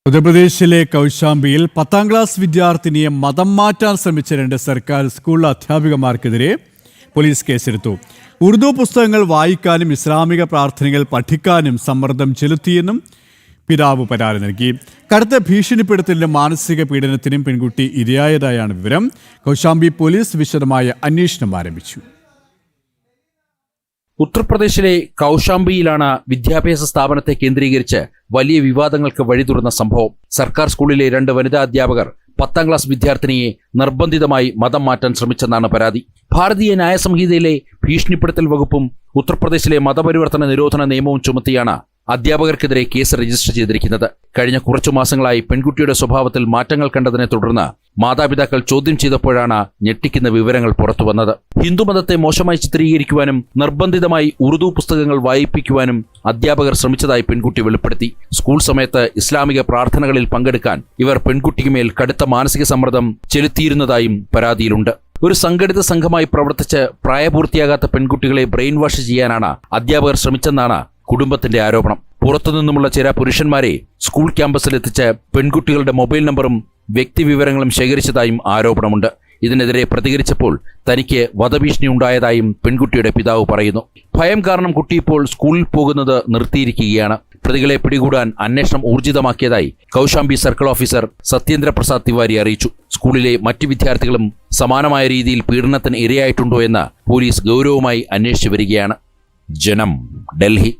ഉത്തർപ്രദേശിലെ കൗശാംബിയിൽ 10ാം ക്ലാസ് വിദ്യാർത്ഥിനിയെ മതം മാറ്റാൻ ശ്രമിച്ച 2 സർക്കാർ സ്കൂൾ അധ്യാപികമാർക്കെതിരെ പോലീസ് കേസെടുത്തു. ഉറുദു പുസ്തകങ്ങൾ വായിക്കാനും ഇസ്ലാമിക പ്രാർത്ഥനകൾ പഠിക്കാനും സമ്മർദ്ദം ചെലുത്തിയെന്നും പിതാവ് പരാതി നൽകി. കടുത്ത ഭീഷണിപ്പെടുത്തലിനും മാനസിക പീഡനത്തിനും പെൺകുട്ടി ഇരയായതായാണ് വിവരം. കൗശാംബി പോലീസ് വിശദമായ അന്വേഷണം ആരംഭിച്ചു. ഉത്തർപ്രദേശിലെ കൗശാംബിയിലാണ് വിദ്യാഭ്യാസ സ്ഥാപനത്തെ കേന്ദ്രീകരിച്ച് വലിയ വിവാദങ്ങൾക്ക് വഴിതുറന്ന സംഭവം. സർക്കാർ സ്കൂളിലെ 2 വനിതാ അധ്യാപകർ 10ാം ക്ലാസ് വിദ്യാർത്ഥിനിയെ നിർബന്ധിതമായി മതം മാറ്റാൻ ശ്രമിച്ചെന്നാണ് പരാതി. ഭാരതീയ ന്യായ സംഹിതയിലെ ഭീഷണിപ്പെടുത്തൽ വകുപ്പും ഉത്തർപ്രദേശിലെ മതപരിവർത്തന നിരോധന നിയമവും ചുമത്തിയാണ് അധ്യാപകർക്കെതിരെ കേസ് രജിസ്റ്റർ ചെയ്തിരിക്കുന്നത്. കഴിഞ്ഞ കുറച്ചു മാസങ്ങളായി പെൺകുട്ടിയുടെ സ്വഭാവത്തിൽ മാറ്റങ്ങൾ കണ്ടതിനെ തുടർന്ന് മാതാപിതാക്കൾ ചോദ്യം ചെയ്തപ്പോഴാണ് ഞെട്ടിക്കുന്ന വിവരങ്ങൾ പുറത്തുവന്നത്. ഹിന്ദുമതത്തെ മോശമായി ചിത്രീകരിക്കുവാനും നിർബന്ധിതമായി ഉറുദു പുസ്തകങ്ങൾ വായിപ്പിക്കുവാനും അധ്യാപകർ ശ്രമിച്ചതായി പെൺകുട്ടി വെളിപ്പെടുത്തി. സ്കൂൾ സമയത്ത് ഇസ്ലാമിക പ്രാർത്ഥനകളിൽ പങ്കെടുക്കാൻ ഇവർ പെൺകുട്ടിക്കുമേൽ കടുത്ത മാനസിക സമ്മർദ്ദം ചെലുത്തിയിരുന്നതായും പരാതിയിലുണ്ട്. ഒരു സംഘടിത സംഘമായി പ്രവർത്തിച്ച് പ്രായപൂർത്തിയാകാത്ത പെൺകുട്ടികളെ ബ്രെയിൻ വാഷ് ചെയ്യാനാണ് അധ്യാപകർ ശ്രമിച്ചെന്നാണ് കുടുംബത്തിന്റെ ആരോപണം. പുറത്തുനിന്നുമുള്ള ചില പുരുഷന്മാരെ സ്കൂൾ ക്യാമ്പസിലെത്തിച്ച് പെൺകുട്ടികളുടെ മൊബൈൽ നമ്പറും വ്യക്തിവിവരങ്ങളും ശേഖരിച്ചതായും ആരോപണമുണ്ട്. ഇതിനെതിരെ പ്രതികരിച്ചപ്പോൾ തനിക്ക് വധഭീഷണി ഉണ്ടായതായും പെൺകുട്ടിയുടെ പിതാവ് പറയുന്നു. ഭയം കാരണം കുട്ടി ഇപ്പോൾ സ്കൂളിൽ പോകുന്നത് നിർത്തിയിരിക്കുകയാണ്. പ്രതികളെ പിടികൂടാൻ അന്വേഷണം ഊർജിതമാക്കിയതായി കൗശാംബി സർക്കിൾ ഓഫീസർ സത്യേന്ദ്ര പ്രസാദ് തിവാരി അറിയിച്ചു. സ്കൂളിലെ മറ്റ് വിദ്യാർത്ഥികളും സമാനമായ രീതിയിൽ പീഡനത്തിന് ഇരയായിട്ടുണ്ടോ എന്ന് പോലീസ് ഗൗരവമായി അന്വേഷിച്ചു വരികയാണ്. ജനം, ഡൽഹി.